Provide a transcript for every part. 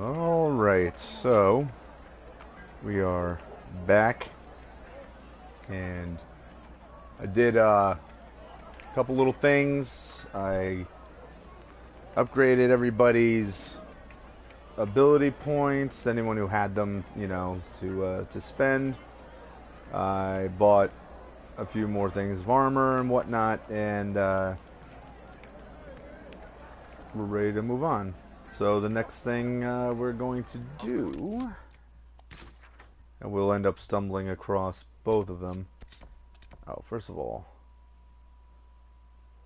Alright, so we are back, and I did a couple little things. I upgraded everybody's ability points, anyone who had them, to spend. I bought a few more things of armor and whatnot, and we're ready to move on. So the next thing we're going to do, and we'll end up stumbling across both of them. Oh, first of all,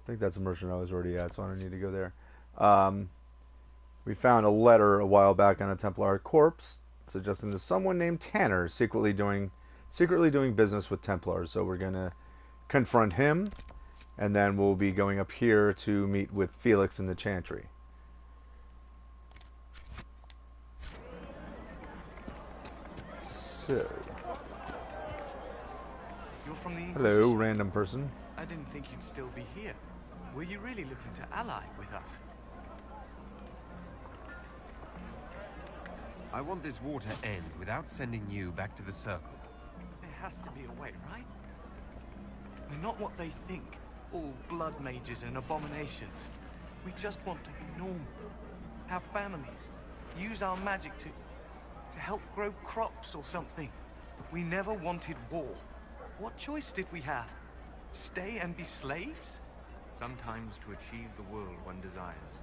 I think that's a merchant I was already at, so I don't need to go there. We found a letter a while back on a Templar corpse suggesting that someone named Tanner secretly doing business with Templars. So we're gonna confront him, and then we'll be going up here to meet with Felix in the Chantry. So, you're from the Inquisition. Hello, random person. I didn't think you'd still be here. Were you really looking to ally with us? I want this war to end without sending you back to the Circle. There has to be a way, right? We're not what they think. All blood mages and abominations. We just want to be normal. Have families. Use our magic to help grow crops or something. We never wanted war. What choice did we have? Stay and be slaves? Sometimes to achieve the world one desires,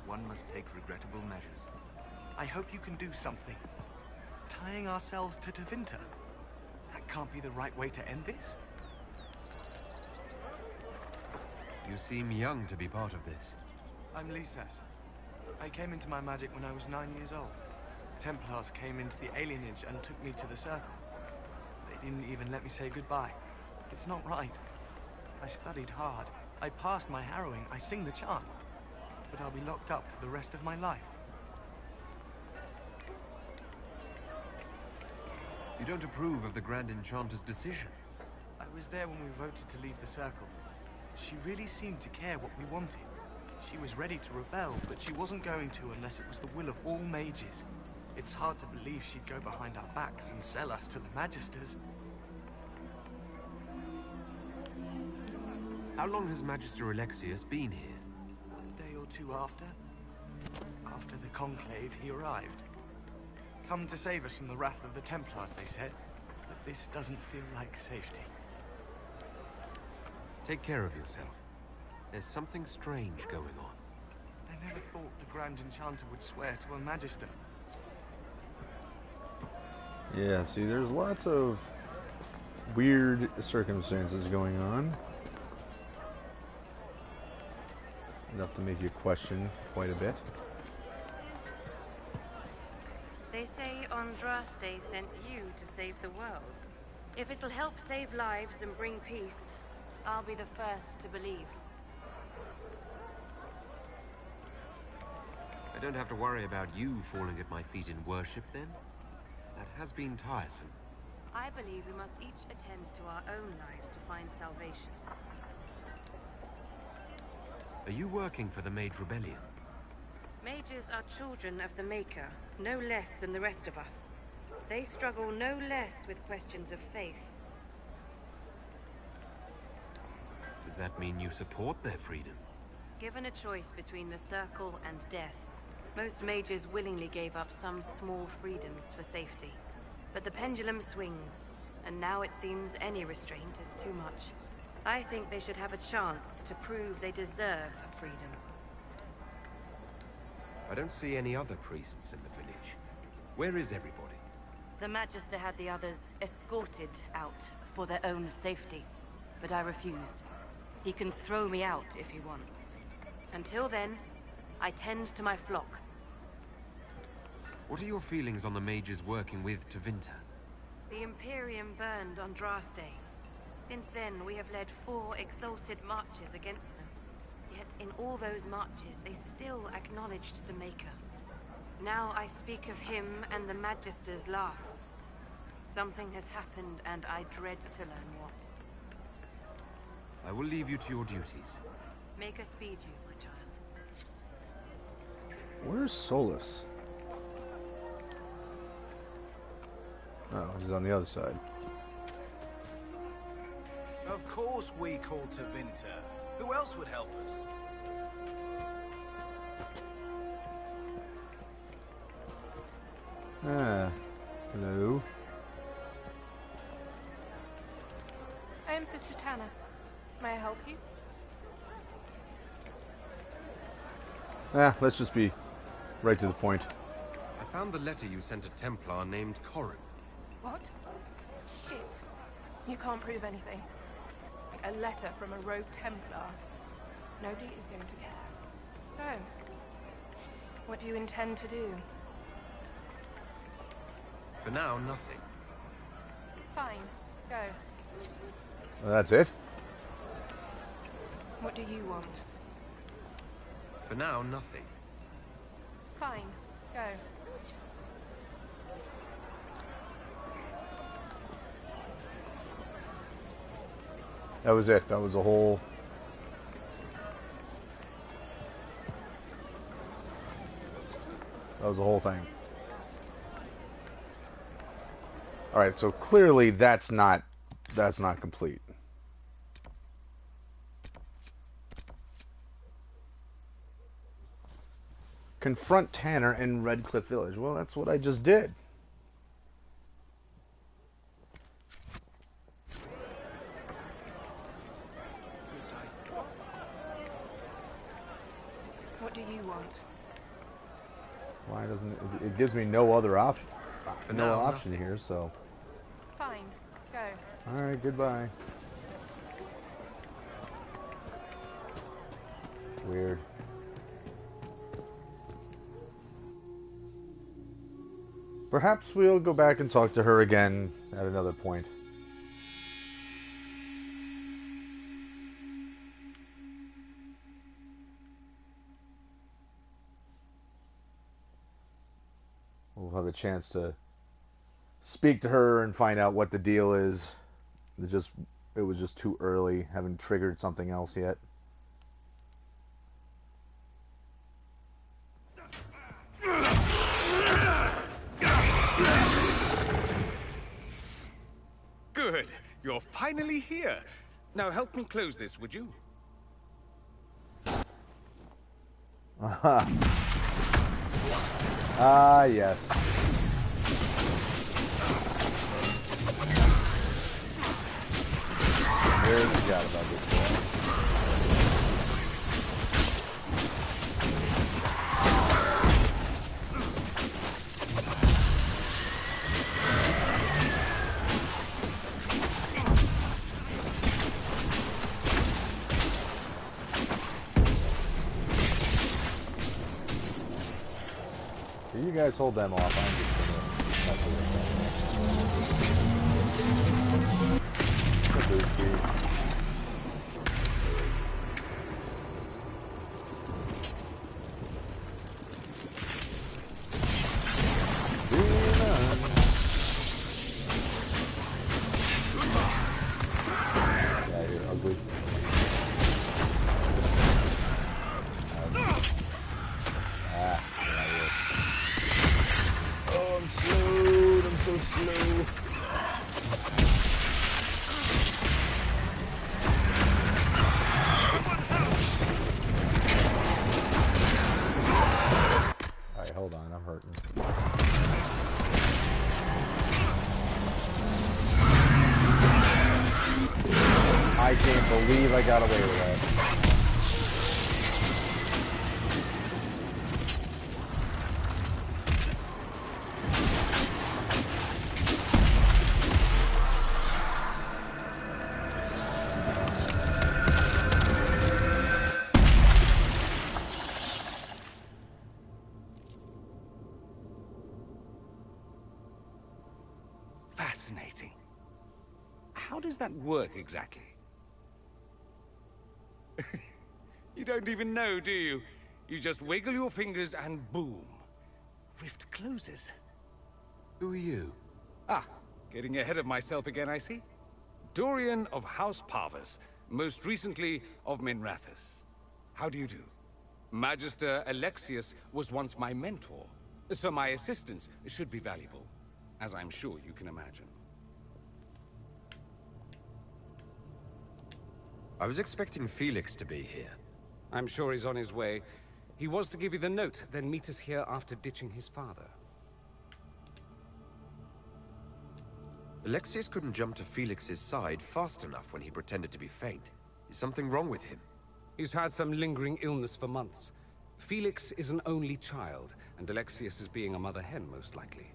one must take regrettable measures. I hope you can do something. Tying ourselves to Tevinter. That can't be the right way to end this. You seem young to be part of this. I'm Lisas. I came into my magic when I was 9 years old. Templars came into the alienage and took me to the Circle. They didn't even let me say goodbye. It's not right. I studied hard. I passed my harrowing. I sing the chant. But I'll be locked up for the rest of my life. You don't approve of the Grand Enchanter's decision? I was there when we voted to leave the Circle. She really seemed to care what we wanted. She was ready to rebel, but she wasn't going to unless it was the will of all mages. It's hard to believe she'd go behind our backs and sell us to the Magisters. How long has Magister Alexius been here? A day or two after. After the Conclave, he arrived. Come to save us from the wrath of the Templars, they said. But this doesn't feel like safety. Take care of yourself. There's something strange going on. I never thought the Grand Enchanter would swear to a Magister. Yeah, see, there's lots of weird circumstances going on. Enough to make you question quite a bit. They say Andraste sent you to save the world. If it'll help save lives and bring peace, I'll be the first to believe. I don't have to worry about you falling at my feet in worship, then? That has been tiresome. I believe we must each attend to our own lives to find salvation. Are you working for the Mage Rebellion? Mages are children of the Maker, no less than the rest of us. They struggle no less with questions of faith. Does that mean you support their freedom? Given a choice between the Circle and death, most mages willingly gave up some small freedoms for safety. But the pendulum swings, and now it seems any restraint is too much. I think they should have a chance to prove they deserve freedom. I don't see any other priests in the village. Where is everybody? The Magister had the others escorted out for their own safety, but I refused. He can throw me out if he wants. Until then, I tend to my flock. What are your feelings on the mages working with Tevinter? The Imperium burned Andraste. Since then, we have led 4 exalted marches against them. Yet in all those marches, they still acknowledged the Maker. Now I speak of him and the Magisters laugh. Something has happened, and I dread to learn what. I will leave you to your duties. Make us speed you, my child. Where's Solus? Oh, he's on the other side. Of course we called to Vinter. Who else would help us? Ah, hello. I am Sister Tanner. May I help you? Let's just be right to the point. I found the letter you sent a Templar named Corin. What? Shit. You can't prove anything. A letter from a rogue Templar. Nobody is going to care. So, what do you intend to do? For now, nothing. Fine. Go. That's it? What do you want? For now, nothing. Fine. Go. That was it. That was the whole... That was the whole thing. Alright, so clearly that's not complete. Confront Tanner in Redcliffe Village. Well, that's what I just did. What do you want? Why doesn't it? It gives me no other option. No now, option nothing. here, so. Fine. Go. Alright, goodbye. Weird. Perhaps we'll go back and talk to her again at another point. We'll have a chance to speak to her and find out what the deal is. It was just too early. Haven't triggered something else yet. Good. You're finally here. Now help me close this, would you? Ah, yes. Really forgot about this one. You guys hold them off. I'm just gonna mess with them. Yeah, you're ugly. Oh, I'm slowed. I'm so slow. Alright, hold on. I'm hurting. I can't believe I got away with that. Fascinating. How does that work exactly? You don't even know, do you? You just wiggle your fingers and boom. Rift closes. Who are you? Ah, getting ahead of myself again, I see. Dorian of House Parvus, most recently of Minrathous. How do you do? Magister Alexius was once my mentor, so my assistance should be valuable. as I'm sure you can imagine. I was expecting Felix to be here. I'm sure he's on his way. He was to give you the note, then meet us here after ditching his father. Alexius couldn't jump to Felix's side fast enough when he pretended to be faint. Is something wrong with him? He's had some lingering illness for months. Felix is an only child, and Alexius is being a mother hen, most likely.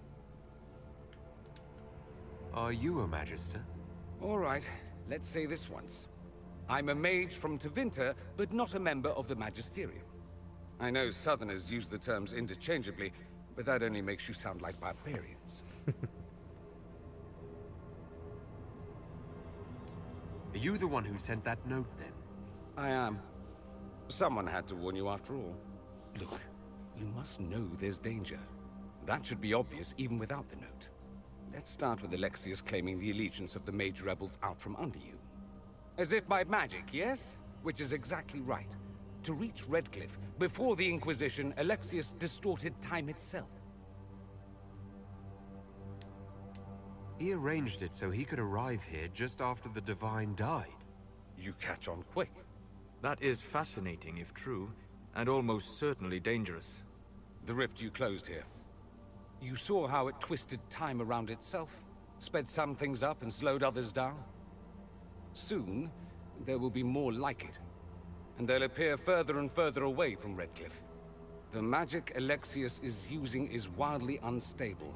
Are you a Magister? All right, let's say this once. I'm a mage from Tevinter, but not a member of the Magisterium. I know Southerners use the terms interchangeably, but that only makes you sound like barbarians. Are you the one who sent that note, then? I am. Someone had to warn you after all. Look, you must know there's danger. That should be obvious even without the note. Let's start with Alexius claiming the allegiance of the mage rebels out from under you. As if by magic, yes? Which is exactly right. To reach Redcliffe, before the Inquisition, Alexius distorted time itself. He arranged it so he could arrive here just after the Divine died. You catch on quick. That is fascinating if true, and almost certainly dangerous. The rift you closed here. You saw how it twisted time around itself, sped some things up and slowed others down. Soon, there will be more like it, and they'll appear further and further away from Redcliffe. The magic Alexius is using is wildly unstable,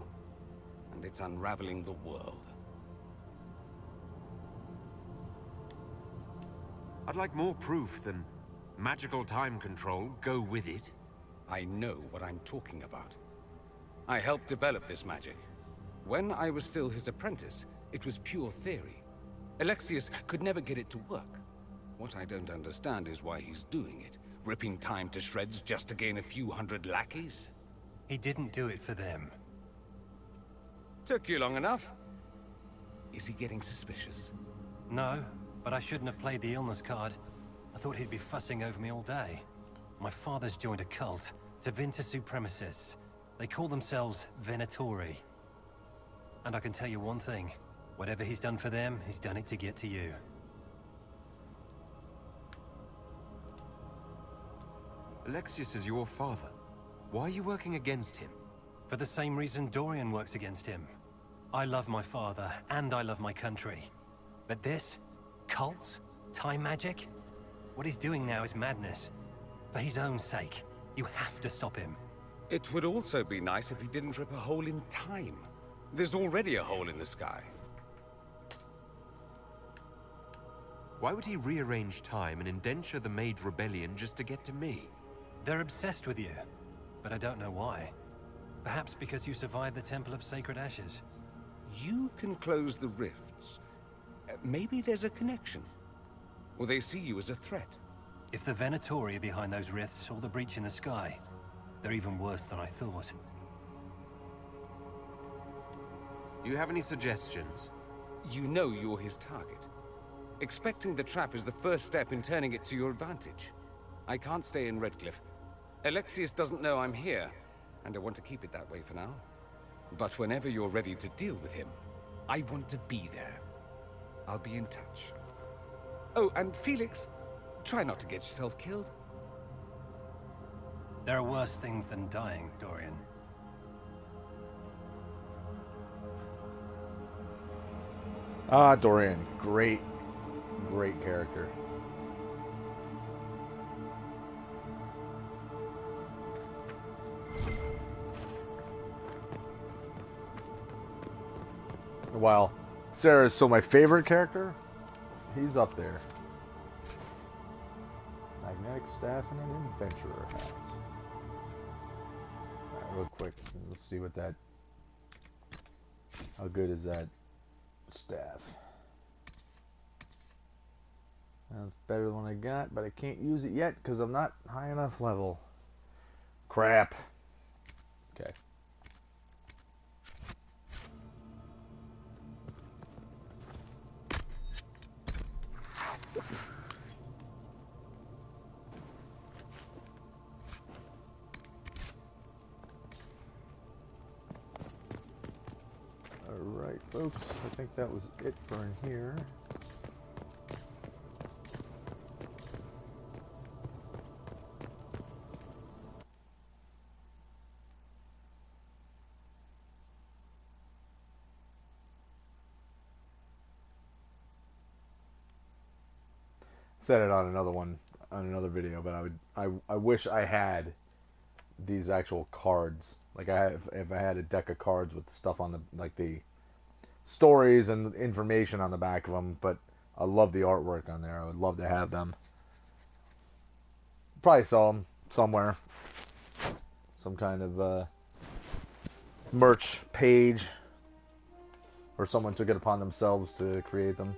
and it's unraveling the world. I'd like more proof than magical time control, go with it. I know what I'm talking about. I helped develop this magic. When I was still his apprentice, it was pure theory. Alexius could never get it to work. What I don't understand is why he's doing it, ripping time to shreds just to gain a few hundred lackeys. He didn't do it for them. Took you long enough. Is he getting suspicious? No, but I shouldn't have played the illness card. I thought he'd be fussing over me all day. My father's joined a cult, Tevinter Supremacists. They call themselves Venatori. And I can tell you one thing. Whatever he's done for them, he's done it to get to you. Alexius is your father. Why are you working against him? For the same reason Dorian works against him. I love my father, and I love my country. But this? Cults? Time magic? What he's doing now is madness. For his own sake, you have to stop him. It would also be nice if he didn't rip a hole in time. There's already a hole in the sky. Why would he rearrange time and indenture the Mage Rebellion just to get to me? They're obsessed with you, but I don't know why. Perhaps because you survived the Temple of Sacred Ashes. You can close the rifts. Maybe there's a connection. Or they see you as a threat. If the Venatori are behind those rifts or the breach in the sky, they're even worse than I thought. Do you have any suggestions? You know you're his target. Expecting the trap is the first step in turning it to your advantage. I can't stay in Redcliffe. Alexius doesn't know I'm here, and I want to keep it that way for now. But whenever you're ready to deal with him, I want to be there. I'll be in touch. Oh, and Felix, try not to get yourself killed. There are worse things than dying, Dorian. Ah, Dorian. Great character. While Sarah's still my favorite character, he's up there. Magnetic staff and an adventurer hat. Alright, real quick, let's see what that... How good is that staff? That's better than what I got, but I can't use it yet because I'm not high enough level. Crap. Okay. folks, I think that was it for in here. Said it on another video, but I wish I had these actual cards. Like if I had a deck of cards with stuff on the stories and information on the back of them, but I love the artwork on there. I would love to have them. Probably sell them somewhere. Some kind of merch page, or someone took it upon themselves to create them,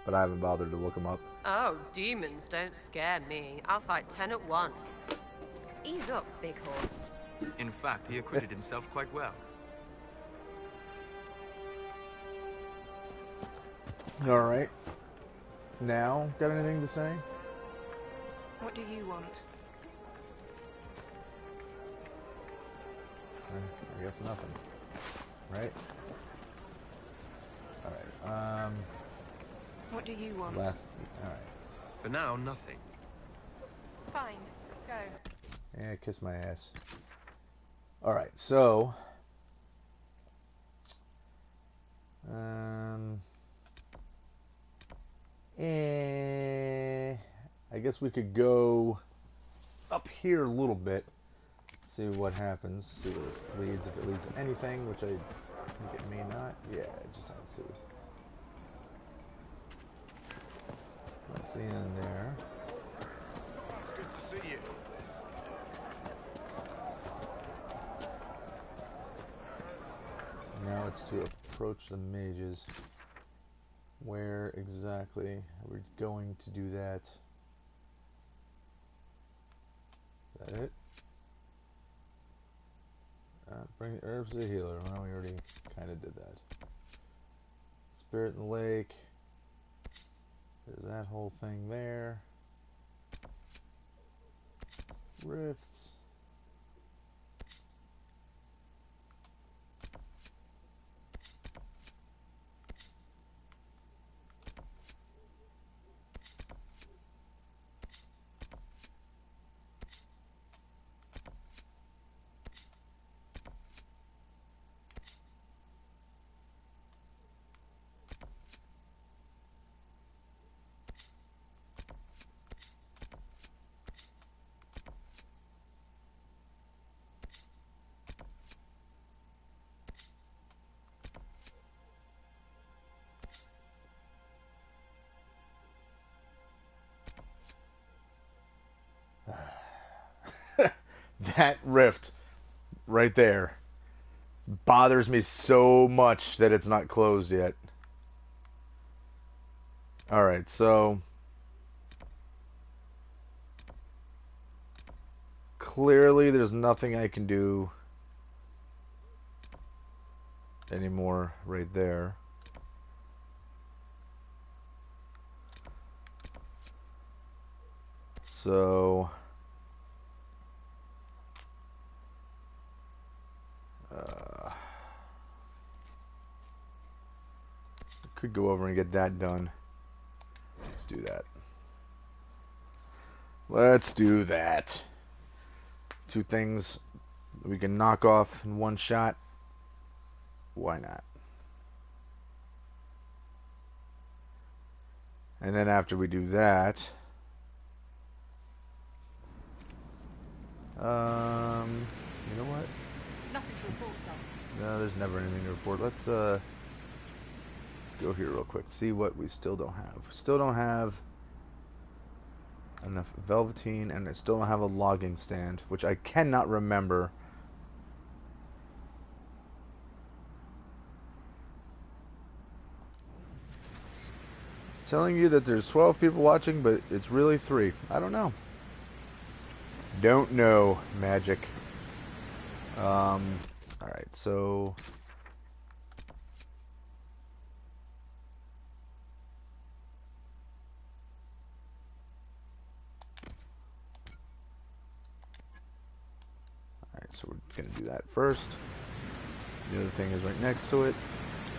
but I haven't bothered to look them up. Oh, demons don't scare me. I'll fight 10 at once. Ease up, big horse. In fact, he acquitted himself quite well. Alright. Now, got anything to say? What do you want? I guess nothing. Right? Alright, What do you want? alright. For now, nothing. Fine. Go. Yeah, kiss my ass. Alright, so... I guess we could go up here a little bit, see what happens, see where this leads, if it leads to anything, which I think it may not. Yeah, it just sounds silly. Let's see in there. It's good to see you. Now it's to approach the mages. Where exactly are we going to do that? Is that it? Bring the herbs to the healer. Well, we already kind of did that. Spirit in the lake. There's that whole thing there. Rifts. That rift right there bothers me so much that it's not closed yet. Alright, so clearly there's nothing I can do anymore right there. So could go over and get that done. Let's do that. Let's do that. Two things we can knock off in one shot. Why not? And then after we do that, you know what? Nothing to report, sir. No, there's never anything to report. Let's go here real quick. See what we still don't have. Still don't have enough velveteen, and I still don't have a logging stand, which I cannot remember. It's telling you that there's 12 people watching, but it's really 3. I don't know. Don't know, magic. Alright, so so we're going to do that first. The other thing is right next to it.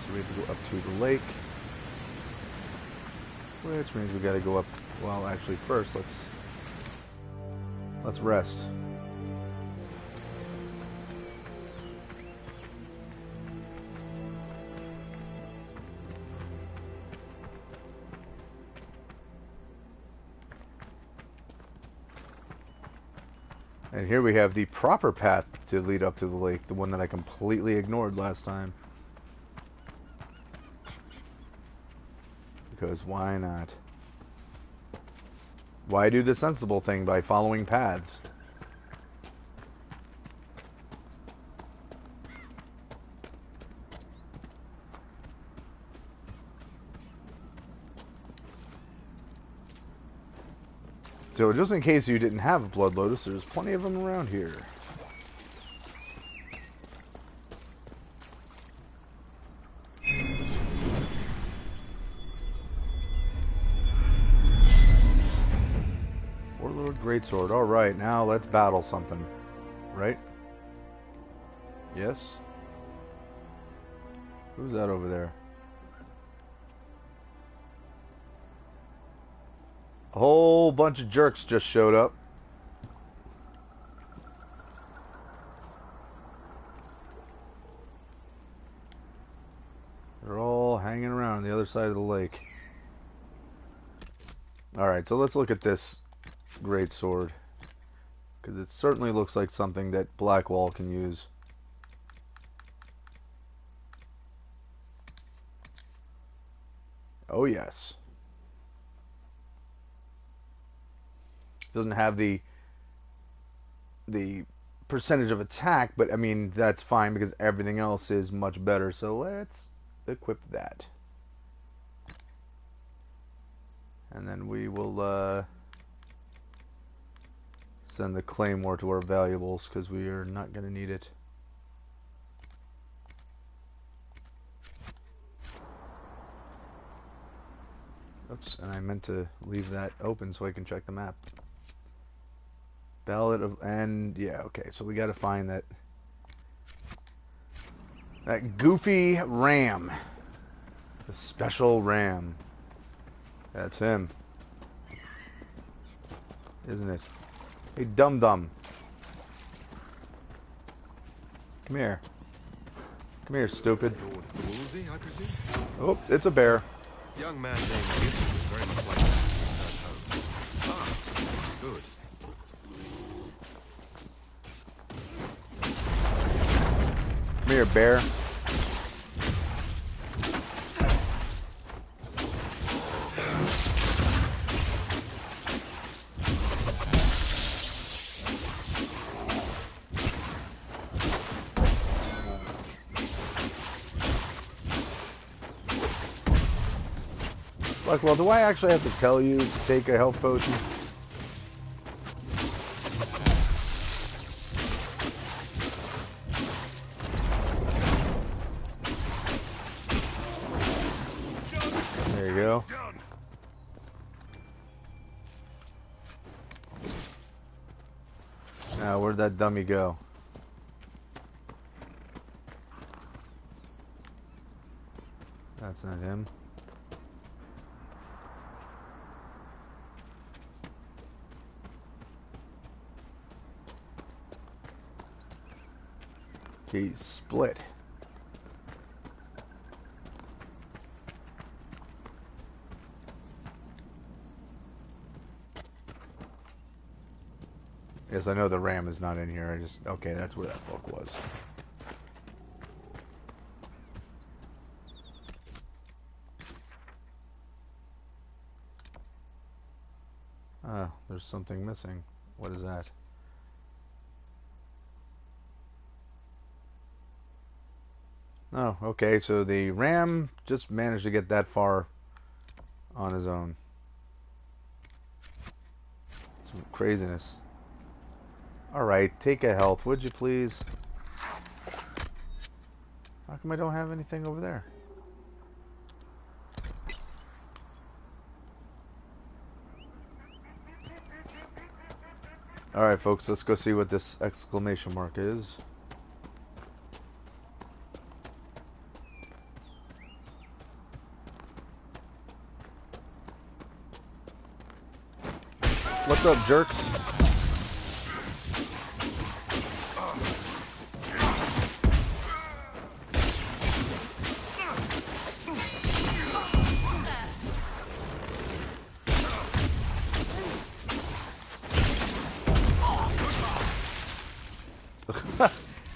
So we have to go up to the lake. Which means we gotta go up. Well, actually, first let's rest. And here we have the proper path to lead up to the lake, the one that I completely ignored last time. Because why not? Why do the sensible thing by following paths? So just in case you didn't have a Blood Lotus, there's plenty of them around here. Warlord Greatsword. Alright, now let's battle something. Right? Yes? Who's that over there? A whole bunch of jerks just showed up. They're all hanging around on the other side of the lake. Alright, so let's look at this great sword. Because it certainly looks like something that Blackwall can use. Oh yes. Doesn't have the percentage of attack, but I mean that's fine because everything else is much better. So let's equip that, and then we will send the claymore to our valuables because we are not going to need it. Oops, and I meant to leave that open so I can check the map. Ballad of, and yeah, okay, so we gotta find that goofy ram. The special ram. That's him. Isn't it? Hey, dum-dum. Come here. Come here, stupid. Woolsey, I presume? Oh, it's a bear. Young man named Gibson was very much like that at home. Ah, good. Come here, bear. Like, well, do I actually have to tell you to take a health potion? There you go. Now, where'd that dummy go? That's not him. He's split. Yes, I know the ram is not in here. I just... Okay, that's where that book was. Ah, there's something missing. What is that? Oh, okay, so the ram just managed to get that far on his own. Some craziness. Alright, take a health, would you please? How come I don't have anything over there? Alright, folks, let's go see what this exclamation mark is. What's up, jerks?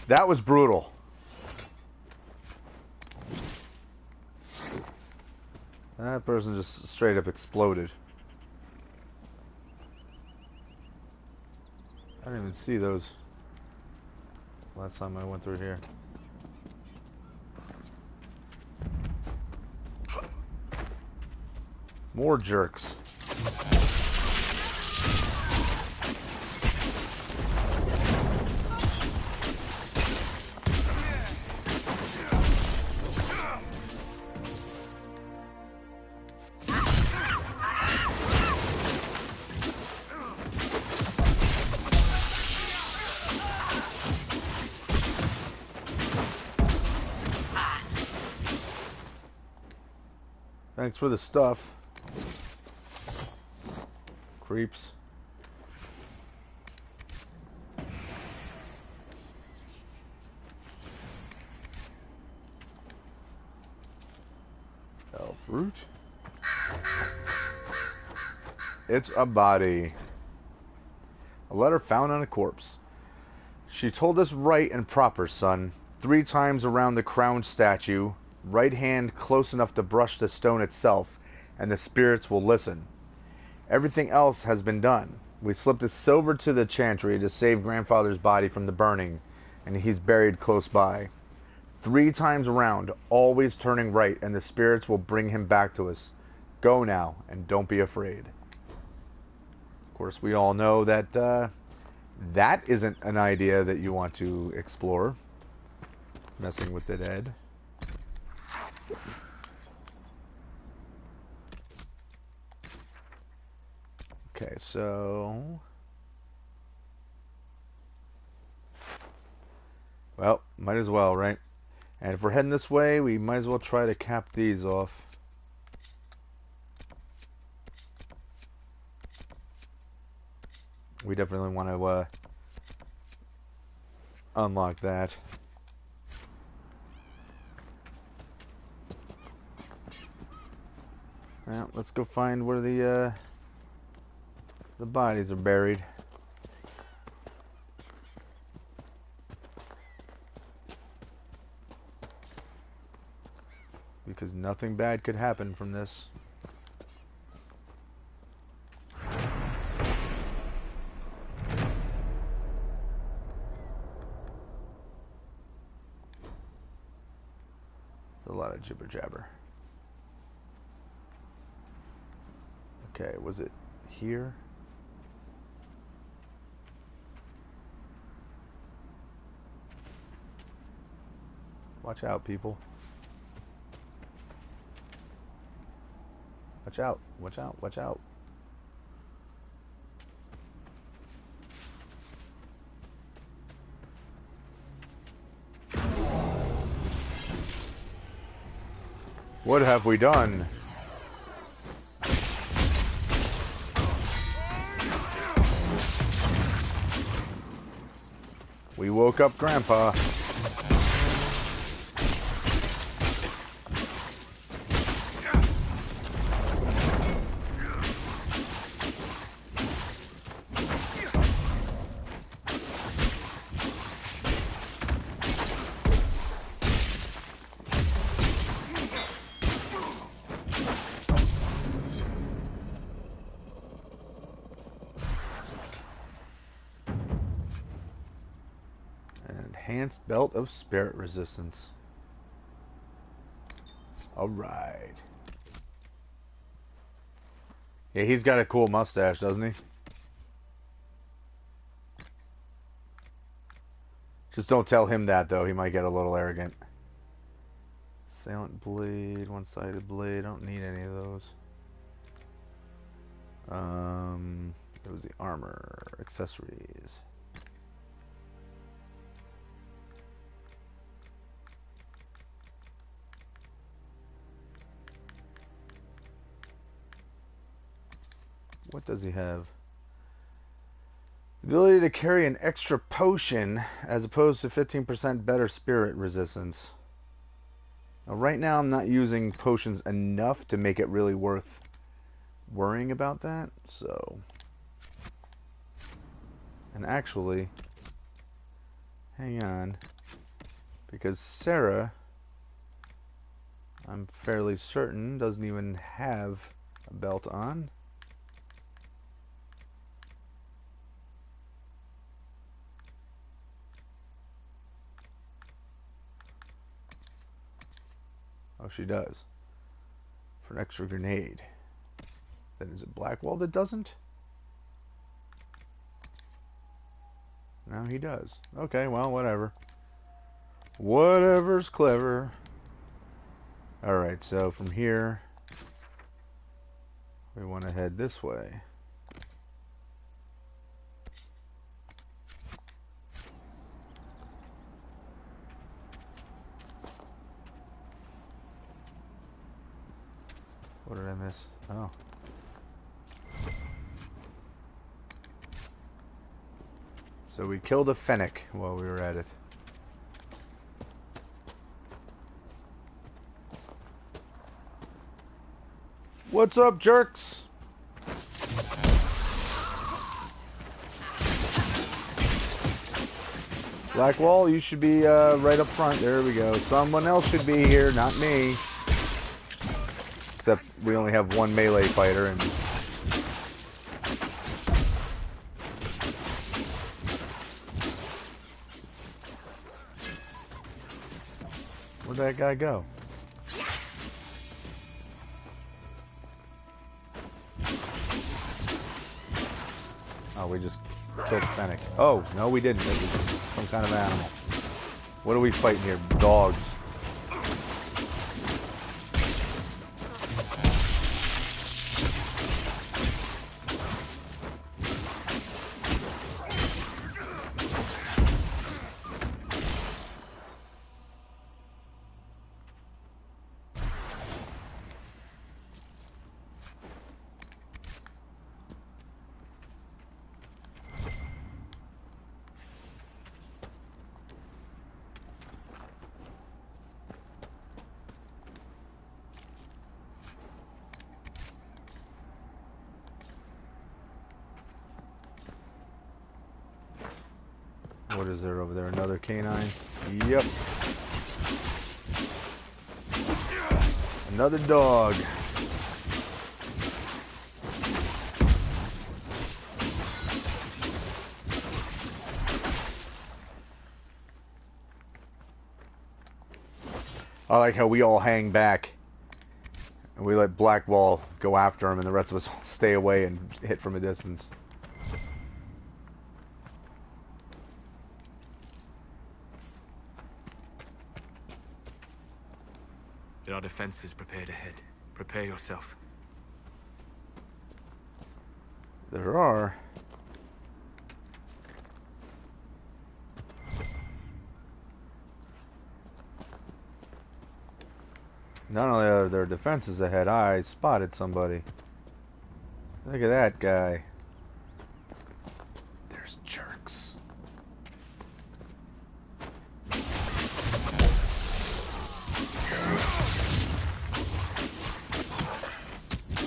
That was brutal. That person just straight up exploded. I didn't even see those last time I went through here. More jerks. Thanks for the stuff. Creeps. Elf root. It's a body. A letter found on a corpse. She told us right and proper, son. 3 times around the crowned statue. Right hand close enough to brush the stone itself, and the spirits will listen. Everything else has been done. We slipped a silver to the chantry to save grandfather's body from the burning, and he's buried close by. 3 times around, always turning right, and the spirits will bring him back to us. Go now, and don't be afraid. Of course, we all know that that isn't an idea that you want to explore. Messing with the dead. Okay, so... Well, might as well, right? And if we're heading this way, we might as well try to cap these off. We definitely want to unlock that. Well, let's go find where the bodies are buried. Because nothing bad could happen from this. It's a lot of jibber jabber. Okay, was it here? Watch out, people. Watch out, watch out, watch out. What have we done? We woke up Grandpa. Enhanced belt of spirit resistance. Alright. Yeah, he's got a cool mustache, doesn't he? Just don't tell him that, though. He might get a little arrogant. Assailant blade, one-sided blade. I don't need any of those. It was the armor. Accessories. What does he have? Ability to carry an extra potion as opposed to 15% better spirit resistance. Now, right now I'm not using potions enough to make it really worth worrying about that, so... And actually, hang on, because Sarah, I'm fairly certain, doesn't even have a belt on. Oh, she does. For an extra grenade. Then is it Blackwall that doesn't? No, he does. Okay, well, whatever. Whatever's clever. Alright, so from here, we want to head this way. What did I miss? Oh. So we killed a fennec while we were at it. What's up, jerks? Blackwall, you should be right up front. There we go. Someone else should be here, not me. Except we only have one melee fighter and... Where'd that guy go? Oh, we just killed the fennec. Oh, no we didn't. It was some kind of animal. What are we fighting here? Dogs. What is there over there? Another canine? Yep. Another dog. I like how we all hang back and we let Blackwall go after him and the rest of us all stay away and hit from a distance. There are defenses prepared ahead. Prepare yourself. There are. Not only are there defenses ahead, I spotted somebody. Look at that guy. There's jerks.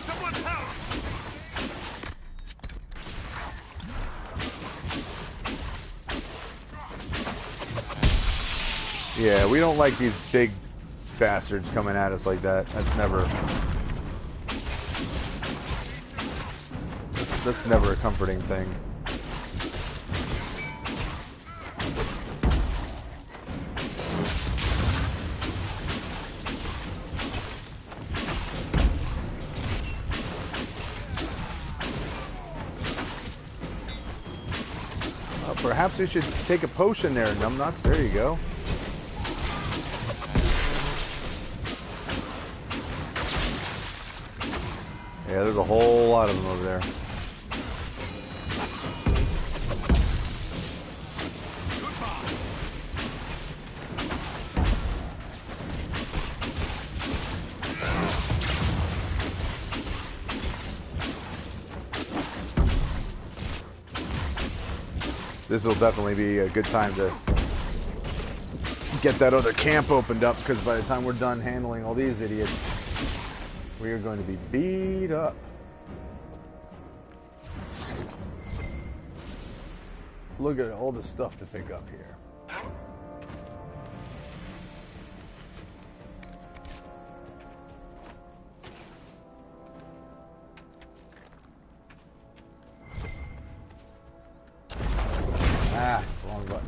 Someone help! Yeah, we don't like these big bastards coming at us like that. That's never a comforting thing. Well, perhaps we should take a potion there, numbnuts. There you go. Yeah, there's a whole lot of them over there. This will definitely be a good time to get that other camp opened up, because by the time we're done handling all these idiots, we are going to be beat up. Look at all the stuff to pick up here. Ah, wrong button.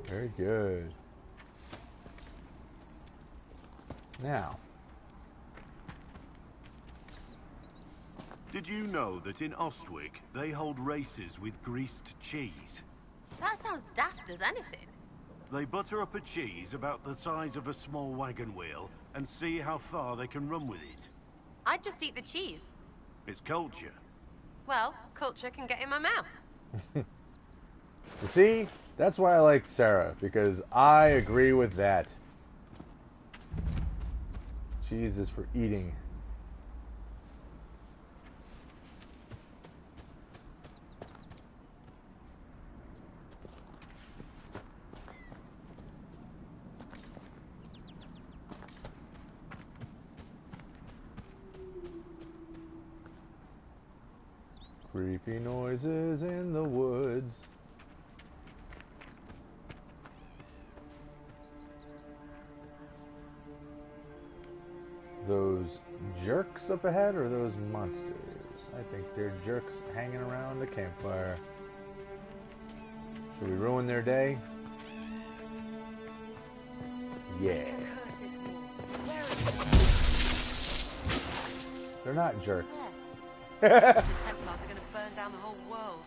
Very good. Now, Did you know that in Ostwick, they hold races with greased cheese? That sounds daft as anything. They butter up a cheese about the size of a small wagon wheel and see how far they can run with it. I'd just eat the cheese. It's culture. Well, culture can get in my mouth. you see, that's why I like Sarah, because I agree with that. Cheese is for eating. Creepy noises in the woods. Those jerks up ahead or those monsters? I think they're jerks hanging around the campfire. Should we ruin their day? Yeah. They're not jerks. The Templars are going to burn down the whole world.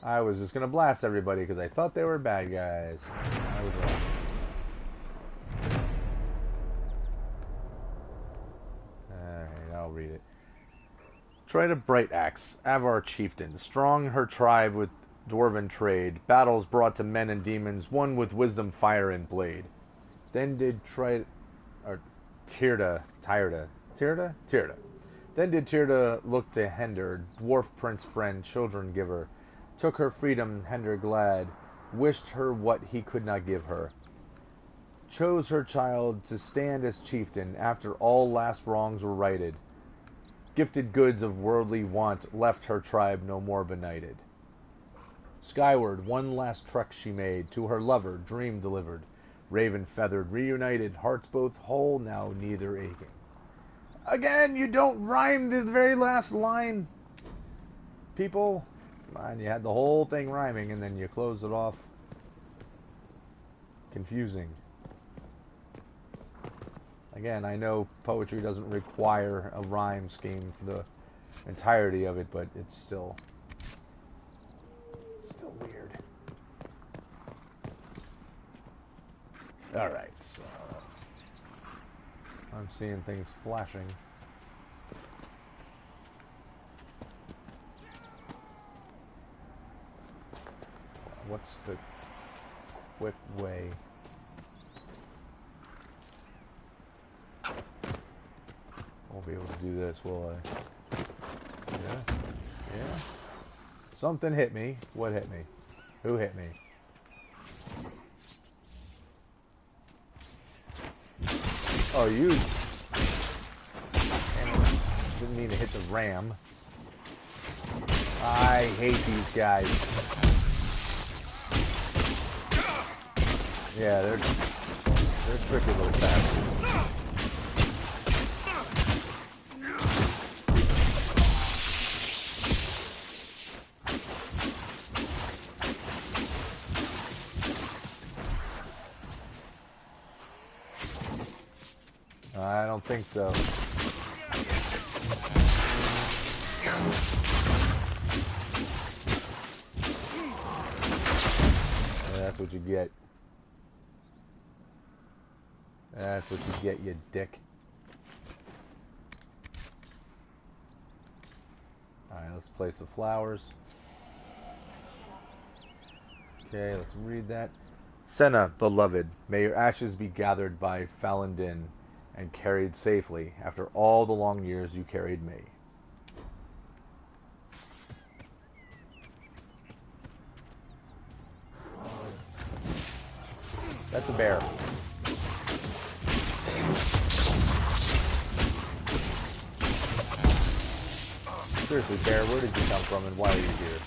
I was just gonna blast everybody because I thought they were bad guys. I was wrong. Alright, I'll read it. Tried a bright axe, Avar chieftain, strong her tribe with dwarven trade, battles brought to men and demons, won with wisdom, fire, and blade. Then did Tirda. Then did Tirda look to Hender, dwarf prince friend, children giver, took her freedom, Hender glad, wished her what he could not give her. Chose her child to stand as chieftain after all last wrongs were righted. Gifted goods of worldly want left her tribe no more benighted. Skyward one last trek she made, to her lover dream delivered, raven feathered, reunited, hearts both whole, now neither aching. Again, you don't rhyme the very last line. People, man, you had the whole thing rhyming and then you closed it off. Confusing. Again, I know poetry doesn't require a rhyme scheme for the entirety of it, but it's still weird. Alright, so I'm seeing things flashing. What's the quick way? Won't be able to do this, will I? Yeah. Yeah. Something hit me. What hit me? Who hit me? Oh, you. Didn't mean to hit the ram. I hate these guys. Yeah, they're tricky little bastards. I don't think so. Yeah, that's what you get. That's what you get, you dick. Alright, let's place the flowers. Okay, let's read that. Senna, beloved, may your ashes be gathered by Falendin and carried safely after all the long years you carried me. That's a bear. Seriously, bear, where did you come from and why are you here?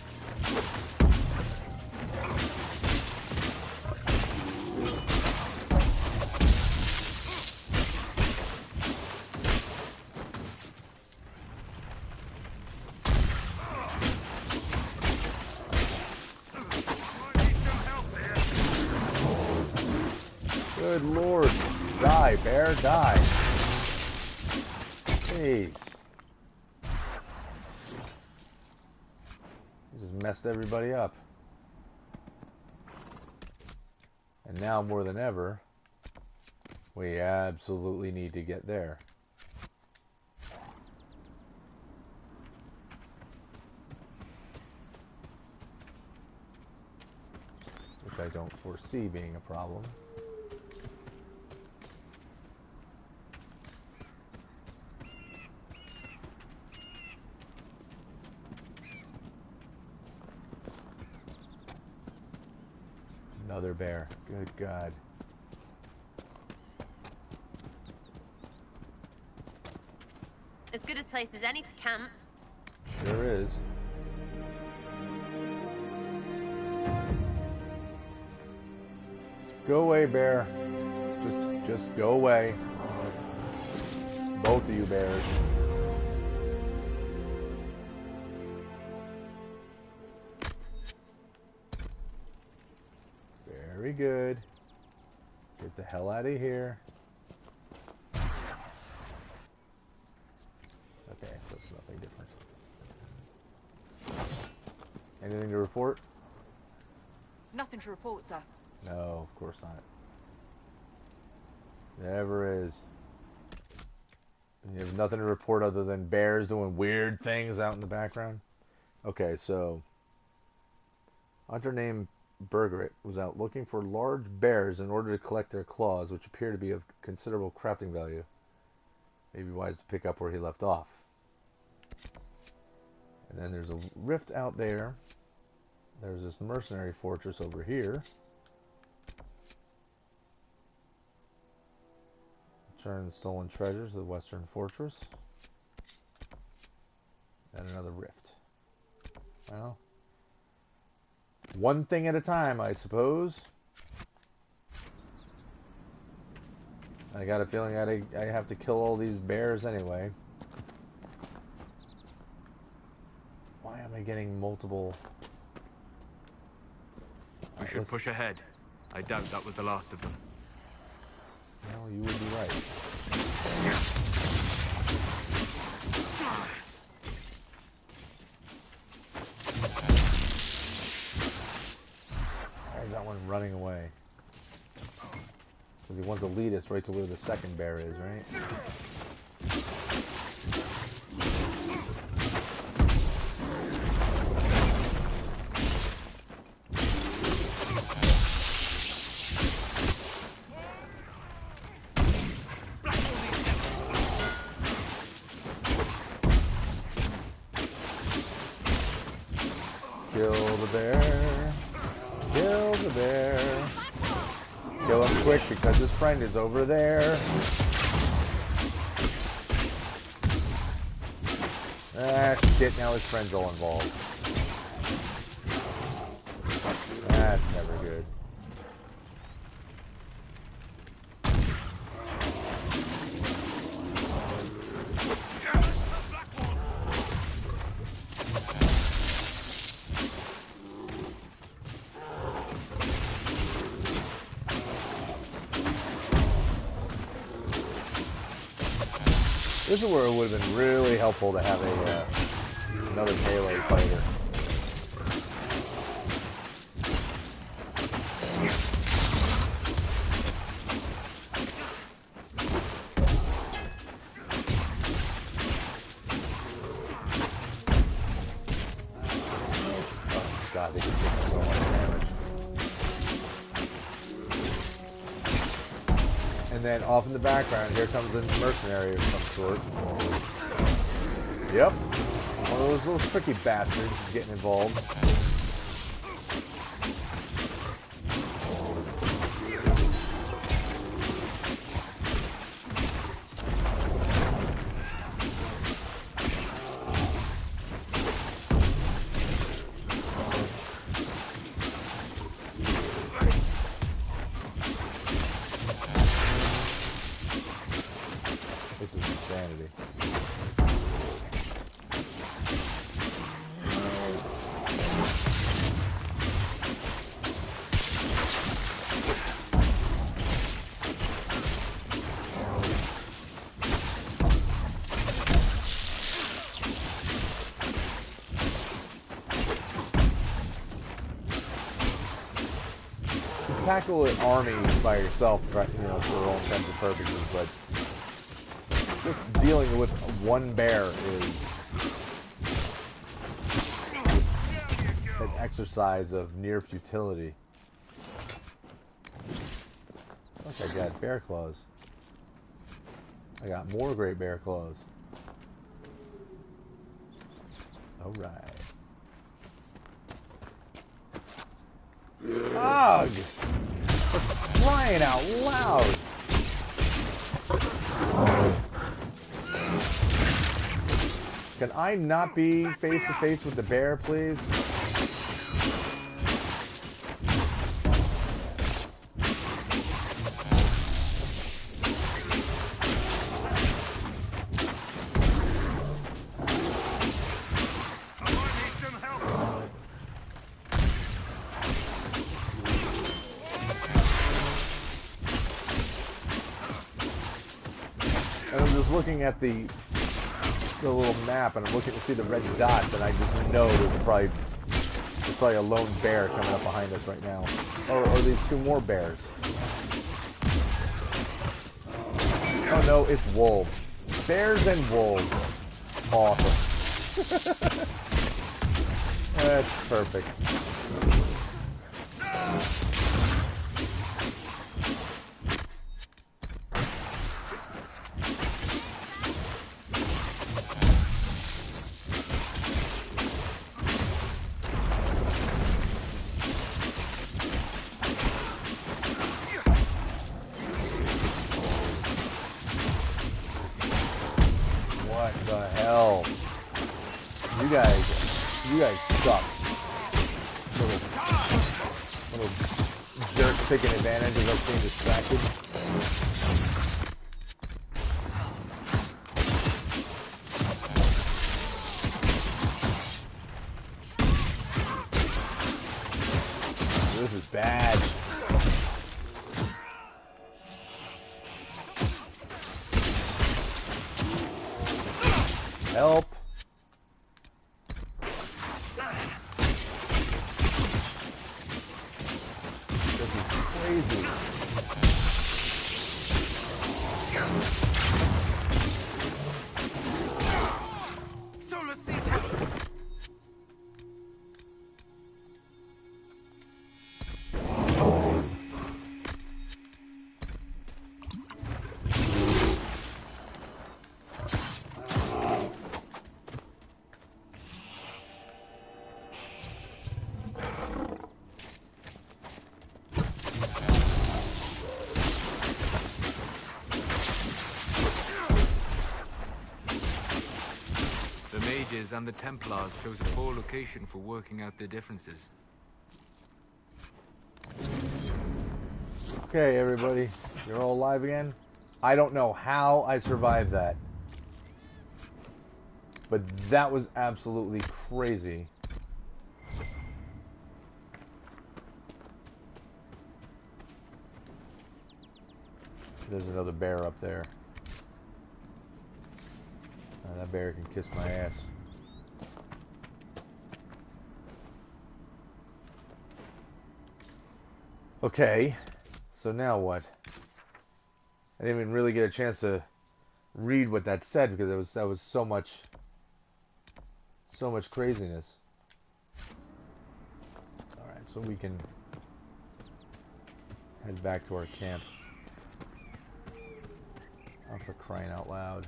Good lord. Die, bear, die. Jeez. You just messed everybody up. And now more than ever, we absolutely need to get there. Which I don't foresee being a problem. Another bear. Good God. As good a place as any to camp. Sure is. Go away, bear. Just go away. Both of you bears. Very good. Get the hell out of here. Okay, so it's nothing different. Anything to report? Nothing to report, sir. No, of course not. Never is. You have nothing to report other than bears doing weird things out in the background? Okay, so hunter named Bergeret was out looking for large bears in order to collect their claws, which appear to be of considerable crafting value. Maybe wise to pick up where he left off. And then there's a rift out there. There's this mercenary fortress over here. Return stolen treasures to the western fortress. And another rift. Well, one thing at a time, I suppose. I got a feeling I have to kill all these bears anyway. Why am I getting multiple? We should push ahead. I doubt that was the last of them. Well, you would be right. Why is that one running away? Because he wants to lead us right to where the second bear is, right? Kill the bear. Kill the bear. Kill him quick because his friend is over there. Ah, shit, now his friend's all involved. That's never good. This is where it would have been really helpful to have a another melee fighter. Oh god, they just take so much damage. And then off in the background, here comes a mercenary of some sort. Yep. One of those little tricky bastards is getting involved. This is insanity. Tackle an army by yourself, right, you know, for all intents and purposes, but just dealing with one bear is an exercise of near futility. Look, I got bear claws. I got more great bear claws. Alright. Ugh! For crying out loud! Can I not be face to face with the bear, please? And I'm just looking at the little map, and I'm looking to see the red dots, and I just know there's probably a lone bear coming up behind us right now, or these two more bears. Oh no, it's wolves. Bears and wolves. Awesome. That's perfect. What the hell? You guys suck. Little jerks taking advantage of us being distracted. This is bad. Help. This is crazy. Solus needs help. The mages and the Templars chose a poor location for working out their differences. Okay, everybody, you're all alive again. I don't know how I survived that, but that was absolutely crazy. There's another bear up there. That bear can kiss my ass. Okay, so now what? I didn't even really get a chance to read what that said because that was so much craziness. All right, so we can head back to our camp. Oh, for crying out loud.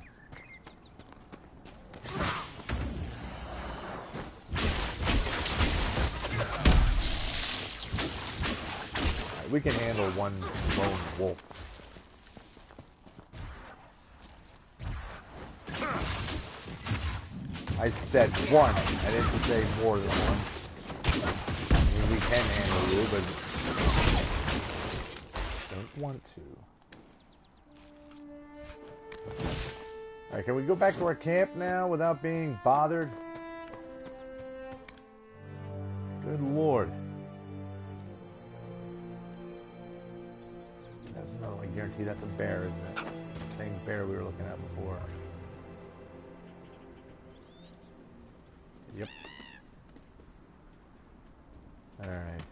Right, we can handle one lone wolf. I said one. I didn't say more than one. I mean, we can handle you, but don't want to. Alright, can we go back to our camp now without being bothered? Good lord. That's not, I guarantee that's a bear, isn't it? The same bear we were looking at before. Yep. Alright.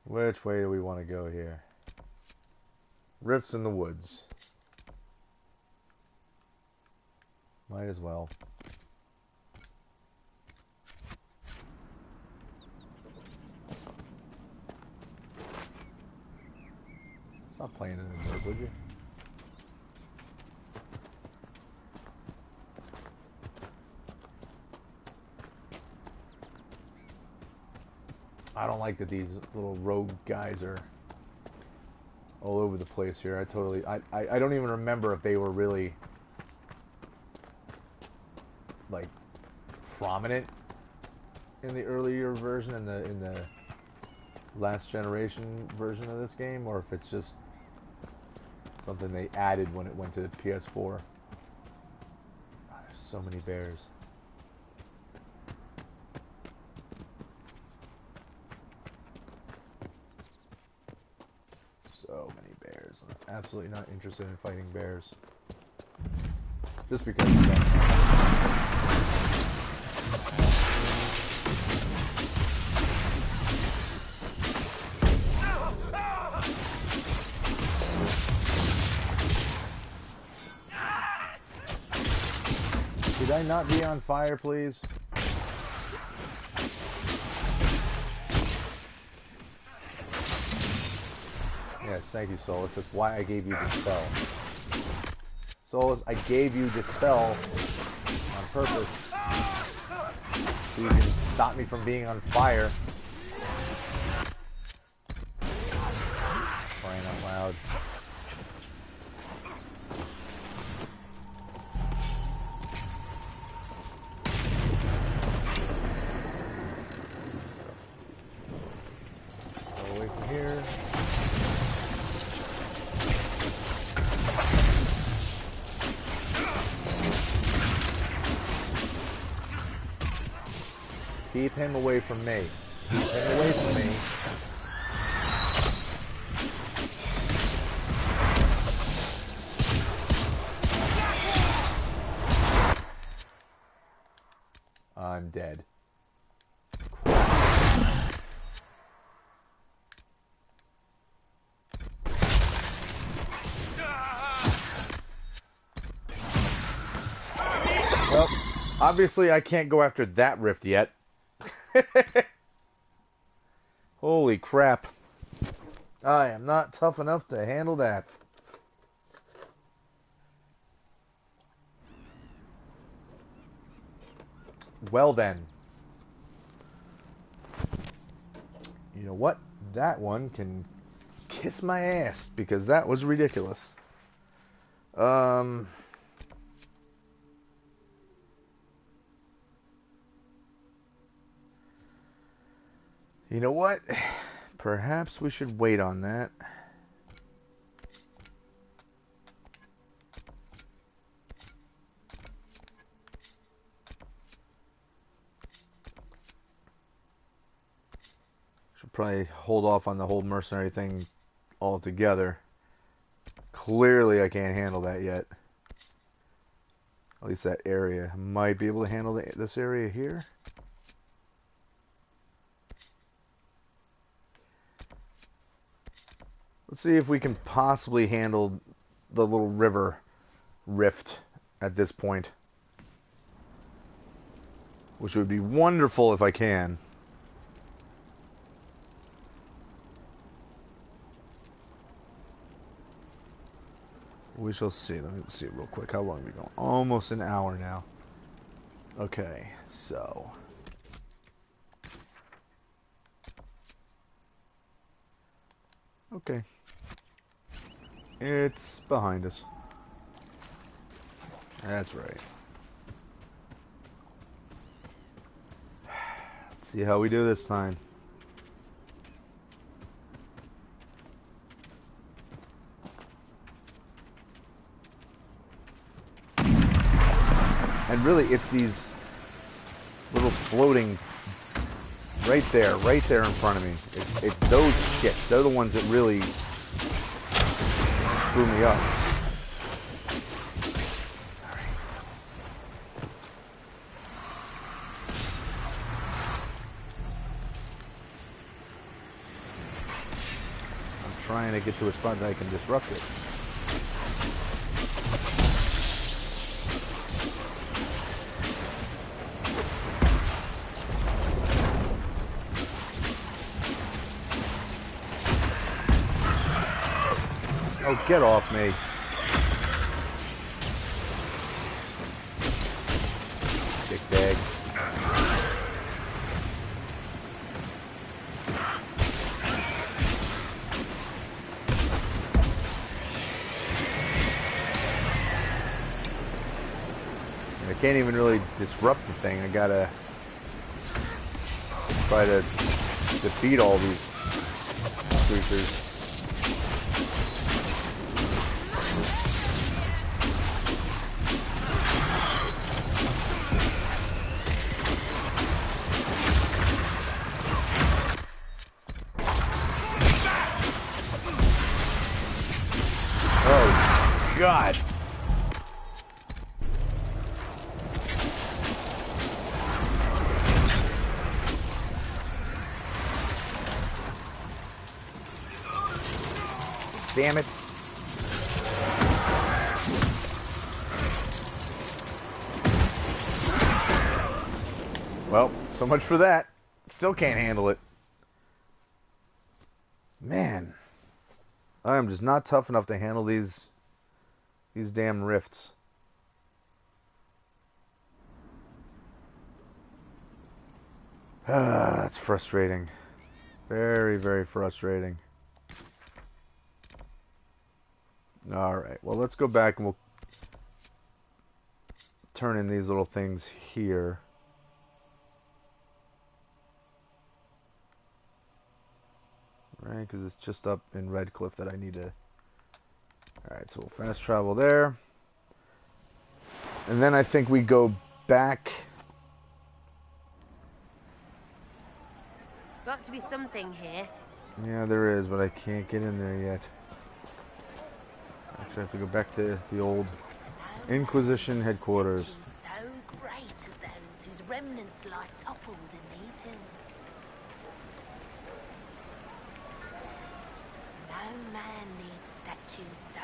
Which way do we want to go here? Rifts in the woods. Might as well. Stop playing in the dirt, would you? I don't like that these little rogue guys are all over the place here. I don't even remember if they were really like prominent in the earlier version, in the last generation version of this game, or if it's just something they added when it went to the PS4. Oh, there's so many bears. So many bears. I'm absolutely not interested in fighting bears. Just because of that. Could I not be on fire, please? Yes, thank you, Solus. That's why I gave you Dispel. Solus, I gave you Dispel on purpose. So you can stop me from being on fire. Crying out loud. Go away from here. Keep him away from me. Keep him away from me. I'm dead. Well, obviously I can't go after that rift yet. Holy crap. I am not tough enough to handle that. Well then. You know what? That one can kiss my ass because that was ridiculous. You know what? Perhaps we should wait on that. Should probably hold off on the whole mercenary thing altogether. Clearly I can't handle that yet. At least that area. Might be able to handle this area here. Let's see if we can possibly handle the little river rift at this point. Which would be wonderful if I can. We shall see. Let me see real quick. How long are we going? Almost an hour now. Okay, so... Okay. It's behind us. That's right. Let's see how we do this time. And really, it's these little floating right there in front of me. It's those shits. They're the ones that really screw me up. I'm trying to get to a spot that I can disrupt it. Oh, get off me. Dickbag. I can't even really disrupt the thing. I gotta try to defeat all these creatures. God. Damn it. Well, so much for that. Still can't handle it. Man. I am just not tough enough to handle these damn rifts. Ah, that's frustrating. Very, very frustrating. Alright, well, let's go back and we'll turn in these little things here. Right, because it's just up in Redcliffe that I need to... Alright, so we'll fast travel there. And then I think we go back. Got to be something here. Yeah, there is, but I can't get in there yet. Actually, I have to go back to the old Inquisition headquarters. So great as those whose remnants lie toppled in these hills. No man needs statues so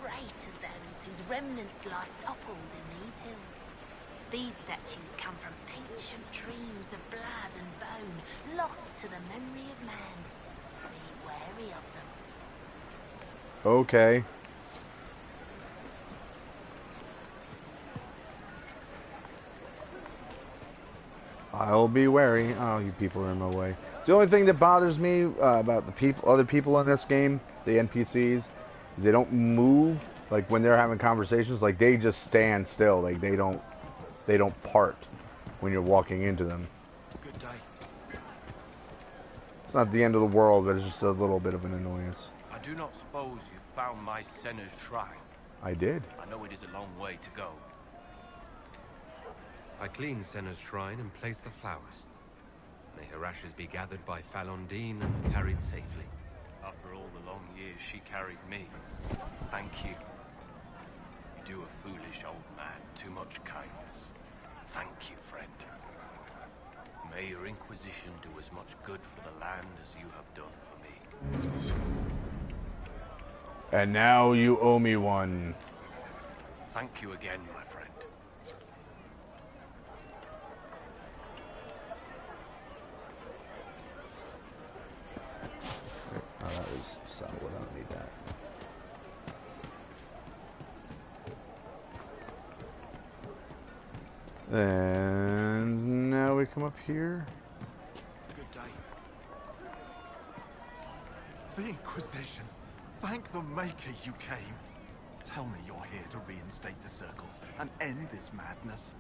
great as those whose remnants lie toppled in these hills. These statues come from ancient dreams of blood and bone, lost to the memory of man. Be wary of them. Okay. I'll be wary. Oh, you people are in my way. It's the only thing that bothers me about the other people in this game, the NPCs, is they don't move. Like when they're having conversations, like they just stand still. Like they don't part when you're walking into them. Good day. It's not the end of the world, but it's just a little bit of an annoyance. I do not suppose you found my Senna's shrine. I did. I know it is a long way to go. I cleaned Senna's shrine and placed the flowers. May her ashes be gathered by Falondine and carried safely. After all the long years she carried me, thank you. You do a foolish old man too much kindness. Thank you, friend. May your Inquisition do as much good for the land as you have done for me. And now you owe me one. Thank you again, my friend. Oh, that was solid. I don't need that. And now we come up here. Good day. The Inquisition. Thank the Maker you came. Tell me you're here to reinstate the circles and end this madness.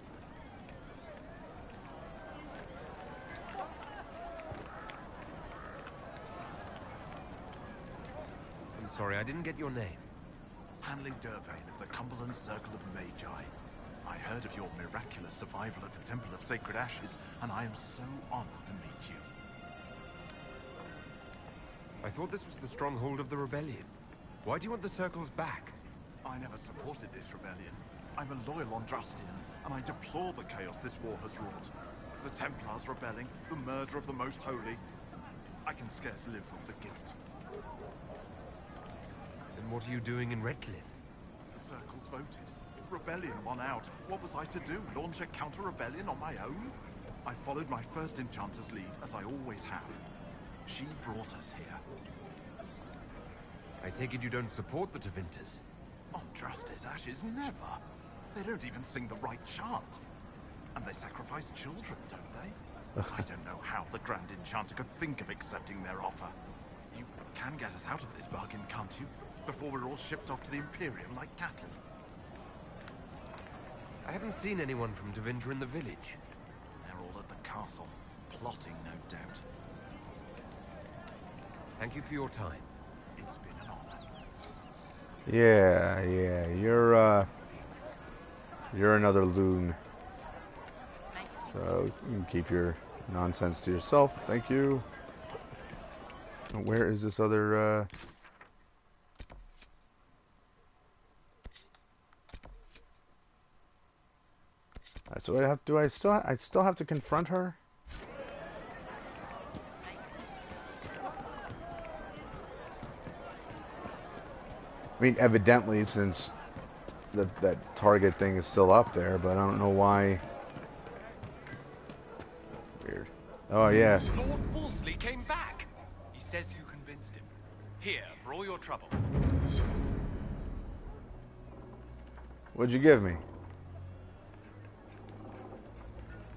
I'm sorry, I didn't get your name. Hanley Dervain of the Cumberland Circle of Magi. I heard of your miraculous survival at the Temple of Sacred Ashes, and I am so honored to meet you. I thought this was the stronghold of the rebellion. Why do you want the circles back? I never supported this rebellion. I'm a loyal Andrastian, and I deplore the chaos this war has wrought. The Templars rebelling, the murder of the Most Holy. I can scarce live with the guilt. And what are you doing in Redcliffe? The circles voted. Rebellion won out. What was I to do? Launch a counter-rebellion on my own? I followed my first enchanter's lead, as I always have. She brought us here. I take it you don't support the Tevinters? Andraste's ashes, never. They don't even sing the right chant. And they sacrifice children, don't they? I don't know how the Grand Enchanter could think of accepting their offer. You can get us out of this bargain, can't you? Before we're all shipped off to the Imperium like cattle. I haven't seen anyone from Tevinter in the village. They're all at the castle, plotting, no doubt. Thank you for your time. It's been an honor. Yeah, you're another loon. So you can keep your nonsense to yourself. Thank you. Where is this other? So I still have to confront her? I mean, evidently, since that target thing is still up there, but I don't know why. Weird. Oh, yeah. Lord Wolseley came back. He says you convinced him. Here, for all your trouble. What'd you give me?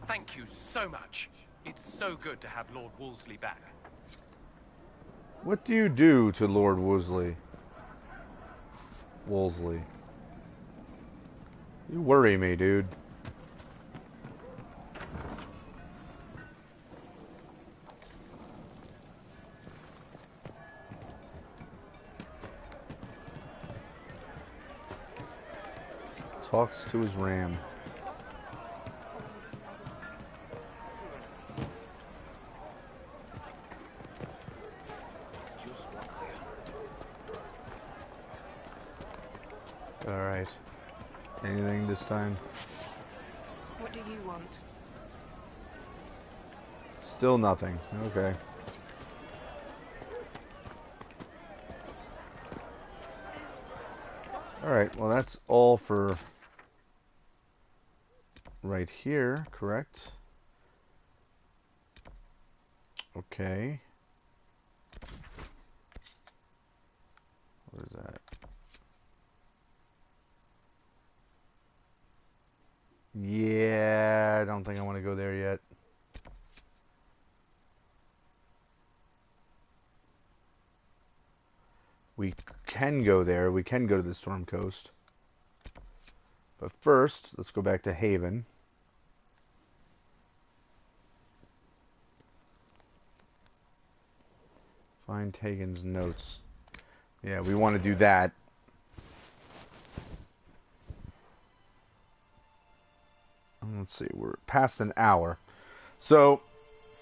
Thank you so much. It's so good to have Lord Wolseley back. What do you do to Lord Wolseley? You worry me, dude. Talks to his ram. Alright. Anything this time? What do you want? Still nothing. Okay. Alright, well that's all for right here, correct? Okay. What is that? Yeah, I don't think I want to go there yet. We can go there. We can go to the Storm Coast. But first, let's go back to Haven. Find Hagen's notes. Yeah, we want to do that. Let's see, we're past an hour. So,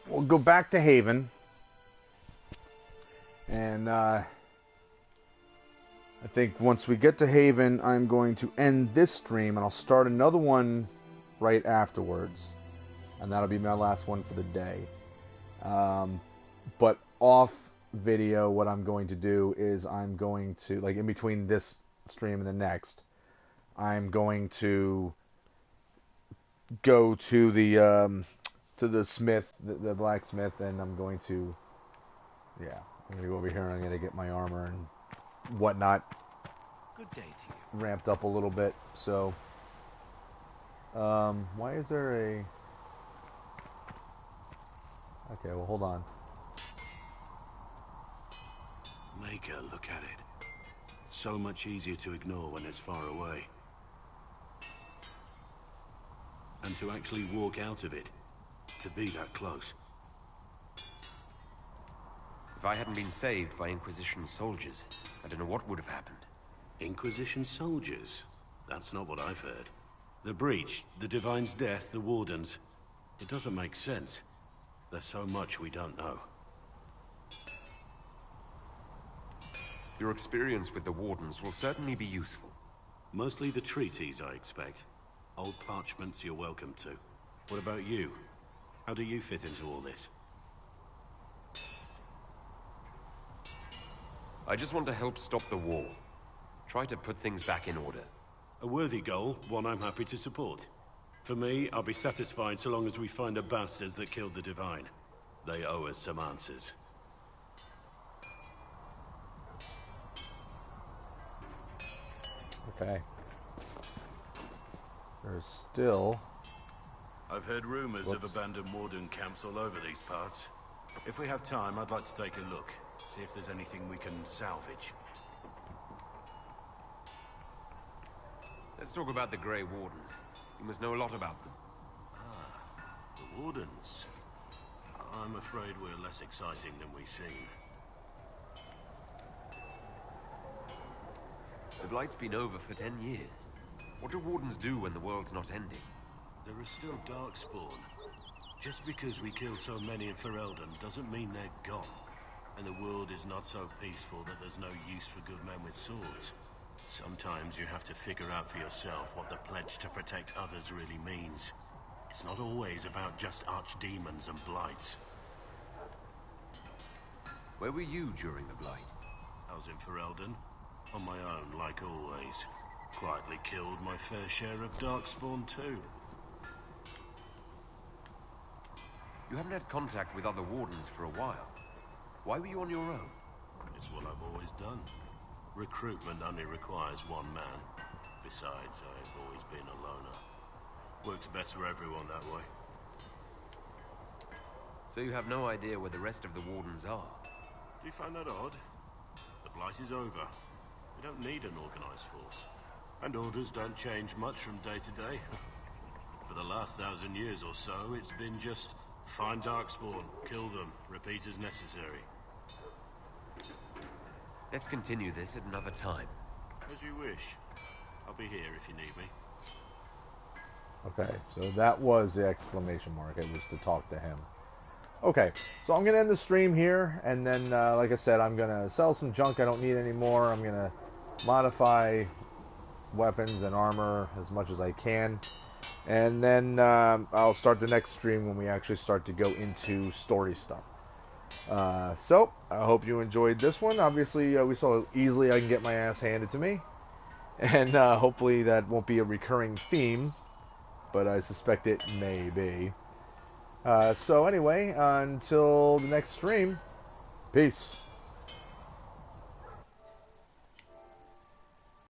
we'll go back to Haven. And, I think once we get to Haven, I'm going to end this stream, and I'll start another one right afterwards. And that'll be my last one for the day. But off video, what I'm going to do is I'm going to, like in between this stream and the next, I'm going to go to the smith, the blacksmith, and I'm going to, yeah, I'm going to go over here and I'm going to get my armor and whatnot Good day to you. ramped up a little bit. So, why is there a... Okay, well, hold on. Maker, look at it. So much easier to ignore when it's far away. And to actually walk out of it, to be that close. If I hadn't been saved by Inquisition soldiers, I don't know what would have happened. Inquisition soldiers? That's not what I've heard. The Breach, the Divine's death, the Wardens. It doesn't make sense. There's so much we don't know. Your experience with the Wardens will certainly be useful. Mostly the treaties, I expect. Old parchments you're welcome to. What about you? How do you fit into all this? I just want to help stop the war. Try to put things back in order. A worthy goal, one I'm happy to support. For me, I'll be satisfied so long as we find the bastards that killed the Divine. They owe us some answers. Okay. There's still... I've heard rumors of abandoned Warden camps all over these parts. If we have time, I'd like to take a look. See if there's anything we can salvage. Let's talk about the Grey Wardens. You must know a lot about them. Ah, the Wardens. I'm afraid we're less exciting than we seem. The Blight's been over for 10 years. What do Wardens do when the world's not ending? There is still Darkspawn. Just because we kill so many in Ferelden doesn't mean they're gone. And the world is not so peaceful that there's no use for good men with swords. Sometimes you have to figure out for yourself what the pledge to protect others really means. It's not always about just archdemons and blights. Where were you during the Blight? I was in Ferelden. On my own, like always. Quietly killed my fair share of Darkspawn too. You haven't had contact with other Wardens for a while. Why were you on your own? It's what I've always done. Recruitment only requires one man. Besides, I've always been a loner. Works best for everyone that way. So you have no idea where the rest of the Wardens are? Do you find that odd? The Blight is over. We don't need an organized force. And orders don't change much from day to day. For the last 1,000 years or so, it's been just find Darkspawn, kill them, repeat as necessary. Let's continue this at another time. As you wish. I'll be here if you need me. Okay, so that was the exclamation mark. It was to talk to him. Okay, so I'm going to end the stream here, and then, like I said, I'm going to sell some junk I don't need anymore. I'm going to modify weapons and armor as much as I can. And then I'll start the next stream when we actually start to go into story stuff. So, I hope you enjoyed this one. Obviously, we saw how easily I can get my ass handed to me. And hopefully that won't be a recurring theme, but I suspect it may be. So anyway, until the next stream, peace.